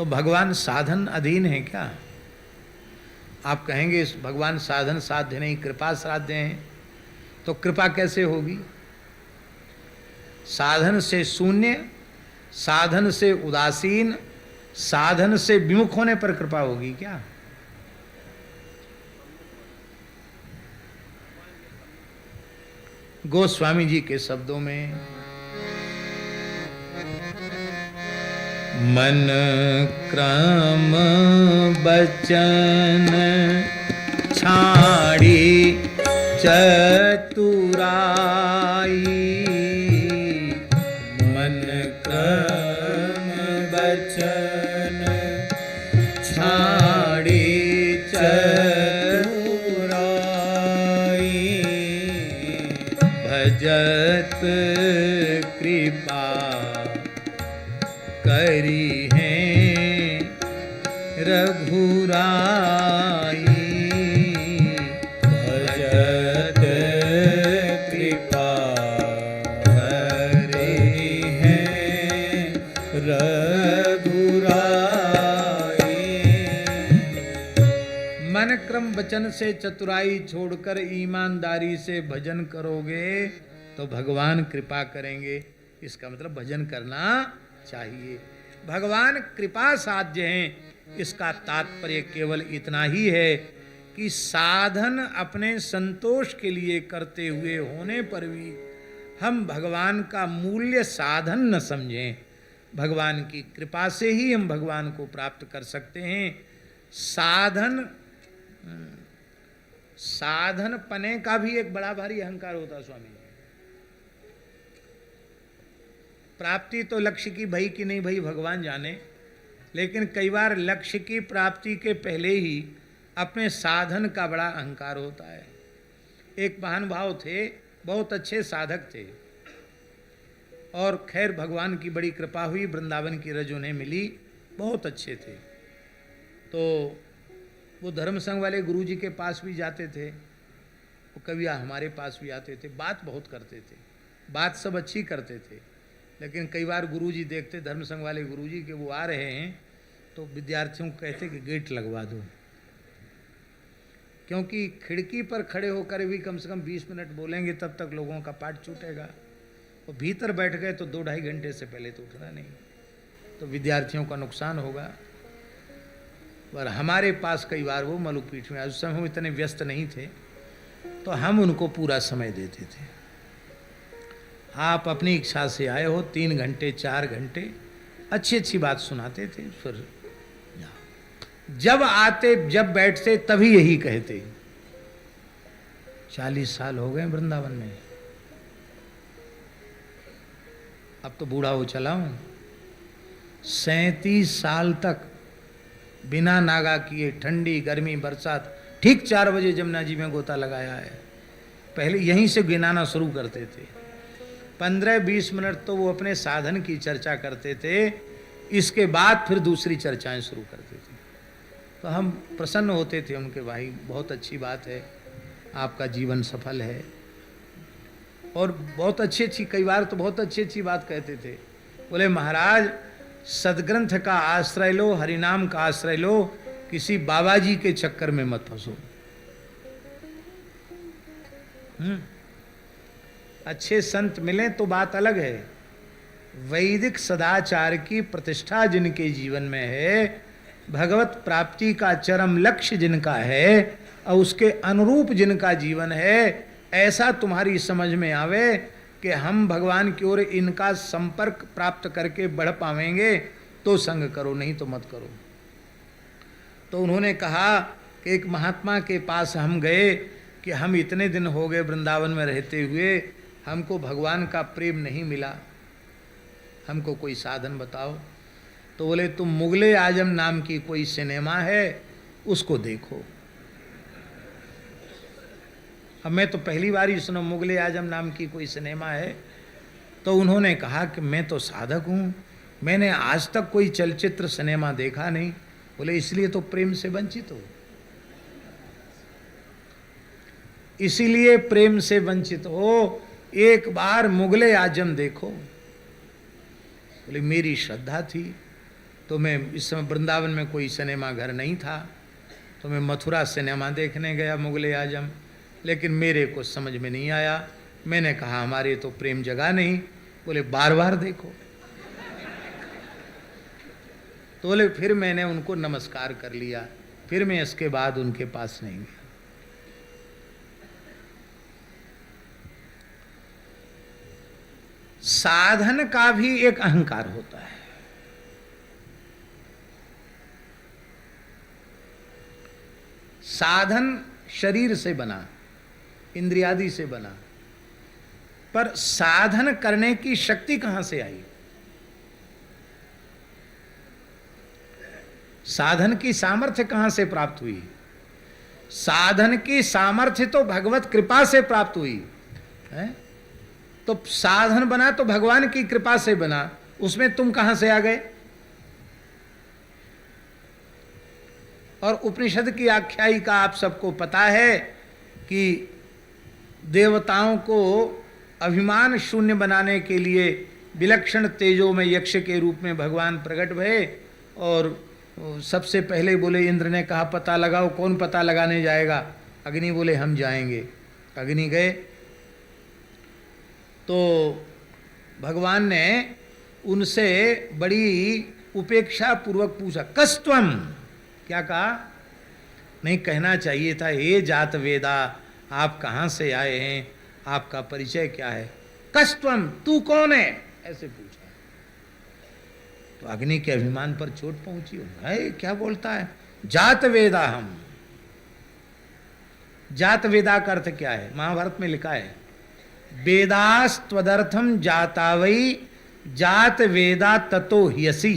तो भगवान साधन अधीन है क्या? आप कहेंगे भगवान साधन साध्य नहीं, कृपा साध्य हैं, तो कृपा कैसे होगी? साधन से शून्य, साधन से उदासीन, साधन से विमुख होने पर कृपा होगी क्या? गोस्वामी जी के शब्दों में, मन क्रम बचन छाड़ी चतुराई, मन क्रम बचन छाड़ी चतुराई, भजत कृपा करी है रघुराई, भजत कृपा करी है रघुराई। मन क्रम वचन से चतुराई छोड़कर ईमानदारी से भजन करोगे तो भगवान कृपा करेंगे। इसका मतलब भजन करना चाहिए। भगवान कृपा साध्य हैं, इसका तात्पर्य केवल इतना ही है कि साधन अपने संतोष के लिए करते हुए होने पर भी हम भगवान का मूल्य साधन न समझें। भगवान की कृपा से ही हम भगवान को प्राप्त कर सकते हैं। साधन पने का भी एक बड़ा भारी अहंकार होता है स्वामी। प्राप्ति तो लक्ष्य की भई कि नहीं भई भगवान जाने, लेकिन कई बार लक्ष्य की प्राप्ति के पहले ही अपने साधन का बड़ा अहंकार होता है। एक महानुभाव थे, बहुत अच्छे साधक थे, और खैर भगवान की बड़ी कृपा हुई, वृंदावन की रज उन्हें मिली, बहुत अच्छे थे। तो वो धर्म संघ वाले गुरु जी के पास भी जाते थे, वो कभी हमारे पास भी आते थे, बात बहुत करते थे, बात सब अच्छी करते थे। लेकिन कई बार गुरुजी देखते धर्म संघ वाले गुरुजी के वो आ रहे हैं तो विद्यार्थियों को कहते कि गेट लगवा दो, क्योंकि खिड़की पर खड़े होकर भी कम से कम 20 मिनट बोलेंगे तब तक लोगों का पाठ छूटेगा। वो भीतर बैठ गए तो 2-2.5 घंटे से पहले तो उठना नहीं, तो विद्यार्थियों का नुकसान होगा। पर हमारे पास कई बार वो मलुकपीठ में, उस समय हम इतने व्यस्त नहीं थे तो हम उनको पूरा समय देते थे। आप अपनी इच्छा से आए हो, 3 घंटे 4 घंटे अच्छी अच्छी बात सुनाते थे। फिर जब आते जब बैठते तभी यही कहते, 40 साल हो गए वृंदावन में, अब तो बूढ़ा हो चला हूं। 37 साल तक बिना नागा किए, ठंडी गर्मी बरसात, ठीक 4 बजे जमुना जी में गोता लगाया है। पहले यहीं से गिनाना शुरू करते थे। 15-20 मिनट तो वो अपने साधन की चर्चा करते थे, इसके बाद फिर दूसरी चर्चाएं शुरू करते थे। तो हम प्रसन्न होते थे उनके, भाई बहुत अच्छी बात है, आपका जीवन सफल है। और बहुत अच्छी अच्छी, कई बार तो बहुत अच्छी अच्छी बात कहते थे। बोले महाराज सदग्रंथ का आश्रय लो, हरिनाम का आश्रय लो, किसी बाबा जी के चक्कर में मत फंसो। अच्छे संत मिलें तो बात अलग है, वैदिक सदाचार की प्रतिष्ठा जिनके जीवन में है, भगवत प्राप्ति का चरम लक्ष्य जिनका है और उसके अनुरूप जिनका जीवन है, ऐसा तुम्हारी समझ में आवे कि हम भगवान की ओर इनका संपर्क प्राप्त करके बढ़ पावेंगे तो संग करो, नहीं तो मत करो। तो उन्होंने कहा कि एक महात्मा के पास हम गए कि हम इतने दिन हो गए वृंदावन में रहते हुए, हमको भगवान का प्रेम नहीं मिला, हमको कोई साधन बताओ। तो बोले तुम मुगले आजम नाम की कोई सिनेमा है उसको देखो। अब मैं तो पहली बार ही सुना मुगले आजम नाम की कोई सिनेमा है। तो उन्होंने कहा कि मैं तो साधक हूँ, मैंने आज तक कोई चलचित्र सिनेमा देखा नहीं। बोले इसलिए तो प्रेम से वंचित हो, इसीलिए प्रेम से वंचित हो, एक बार मुगले आजम देखो। बोले मेरी श्रद्धा थी। तो मैं इस समय वृंदावन में कोई सिनेमा घर नहीं था, तो मैं मथुरा सिनेमा देखने गया मुगले आजम, लेकिन मेरे को समझ में नहीं आया। मैंने कहा हमारे तो प्रेम जगा नहीं। बोले बार बार देखो। तो बोले फिर मैंने उनको नमस्कार कर लिया, फिर मैं इसके बाद उनके पास नहीं गया। साधन का भी एक अहंकार होता है। साधन शरीर से बना, इंद्रियादि से बना, पर साधन करने की शक्ति कहां से आई? साधन की सामर्थ्य कहां से प्राप्त हुई? साधन की सामर्थ्य तो भगवत कृपा से प्राप्त हुई है। तो साधन बना तो भगवान की कृपा से बना, उसमें तुम कहां से आ गए? और उपनिषद की आख्यायिका आप सबको पता है कि देवताओं को अभिमान शून्य बनाने के लिए विलक्षण तेजो में यक्ष के रूप में भगवान प्रकट भये, और सबसे पहले बोले, इंद्र ने कहा पता लगाओ, कौन पता लगाने जाएगा? अग्नि बोले हम जाएंगे। अग्नि गए तो भगवान ने उनसे बड़ी उपेक्षा पूर्वक पूछा, कस्त्वम? क्या कहा? नहीं कहना चाहिए था, हे जात वेदा, आप कहाँ से आए हैं, आपका परिचय क्या है? कस्त्वम, तू कौन है? ऐसे पूछा। तो अग्नि के अभिमान पर चोट पहुंची। है क्या बोलता है? जात वेदा हम। जात वेदा का अर्थ क्या है? महाभारत में लिखा है, वेदास्त्वदर्थम जाता वै जात वेदा ततो ह्यसि।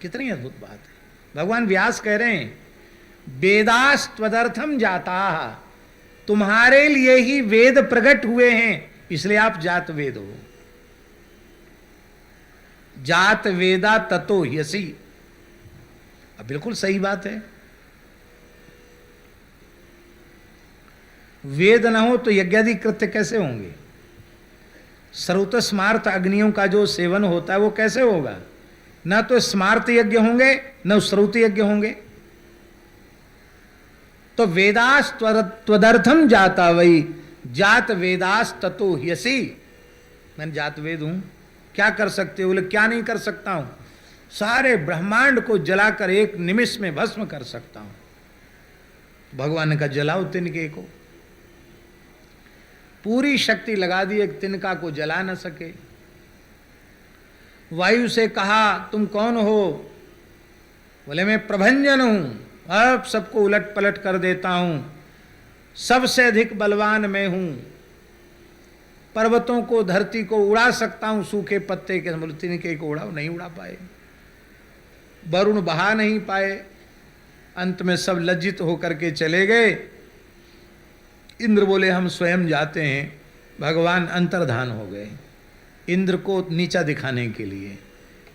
कितनी अद्भुत बात है। भगवान व्यास कह रहे हैं, वेदास्त्वदर्थम जाता, तुम्हारे लिए ही वेद प्रकट हुए हैं, इसलिए आप जात वेद हो। जात वेदा ततो ह्यसि। अब बिल्कुल सही बात है। वेद न हो तो यज्ञादि कृत्य कैसे होंगे? श्रुत स्मार्त अग्नियों का जो सेवन होता है वो कैसे होगा? न तो स्मार्त यज्ञ होंगे न श्रुत यज्ञ होंगे। तो वेदास त्वदर्थम जाता वही जात वेदास ततो ह्यसि। मैं जात वेद हूं, क्या कर सकते हो? बोले क्या नहीं कर सकता हूं? सारे ब्रह्मांड को जलाकर एक निमिष में भस्म कर सकता हूं। भगवान का जलाओ तिनके को, पूरी शक्ति लगा दी, एक तिनका को जला न सके। वायु से कहा तुम कौन हो? बोले मैं प्रभंजन हूं, अब सबको उलट पलट कर देता हूं, सबसे अधिक बलवान मैं हूं, पर्वतों को धरती को उड़ा सकता हूं सूखे पत्ते के। बोले तिनके को उड़ाओ, नहीं उड़ा पाए। वरुण बहा नहीं पाए। अंत में सब लज्जित होकर के चले गए। इंद्र बोले हम स्वयं जाते हैं। भगवान अंतर्धान हो गए इंद्र को नीचा दिखाने के लिए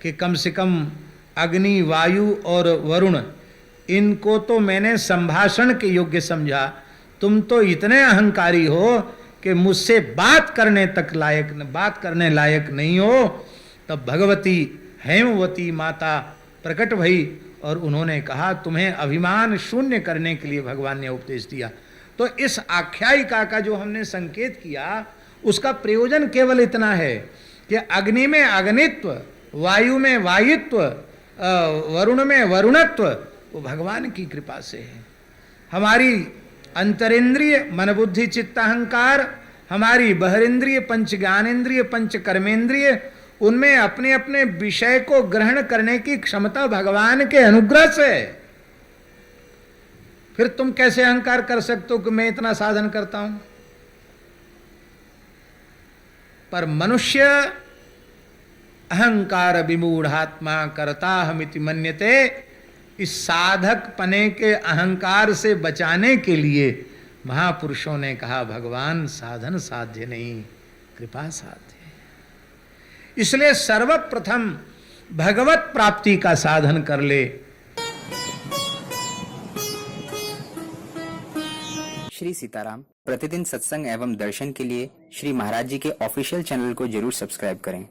कि कम से कम अग्नि, वायु और वरुण, इनको तो मैंने संभाषण के योग्य समझा, तुम तो इतने अहंकारी हो कि मुझसे बात करने लायक नहीं हो। तब भगवती हेमवती माता प्रकट भई और उन्होंने कहा तुम्हें अभिमान शून्य करने के लिए भगवान ने उपदेश दिया। तो इस आख्यायिका का जो हमने संकेत किया, उसका प्रयोजन केवल इतना है कि अग्नि में अग्नित्व, वायु में वायुत्व, वरुण में वरुणत्व, वो भगवान की कृपा से है। हमारी अंतरेंद्रिय मन बुद्धि चित्त अहंकार, हमारी बहरेंद्रिय पंच ज्ञानेन्द्रिय पंच कर्मेंद्रिय, उनमें अपने अपने विषय को ग्रहण करने की क्षमता भगवान के अनुग्रह से। फिर तुम कैसे अहंकार कर सकते हो कि मैं इतना साधन करता हूं? पर मनुष्य अहंकार विमूढ़ात्मा करता हमिति मन्यते, इस साधक पने के अहंकार से बचाने के लिए महापुरुषों ने कहा भगवान साधन साध्य नहीं, कृपा साध्य है। इसलिए सर्वप्रथम भगवत प्राप्ति का साधन कर ले। श्री सीताराम प्रतिदिन सत्संग एवं दर्शन के लिए श्री महाराज जी के ऑफिशियल चैनल को जरूर सब्सक्राइब करें।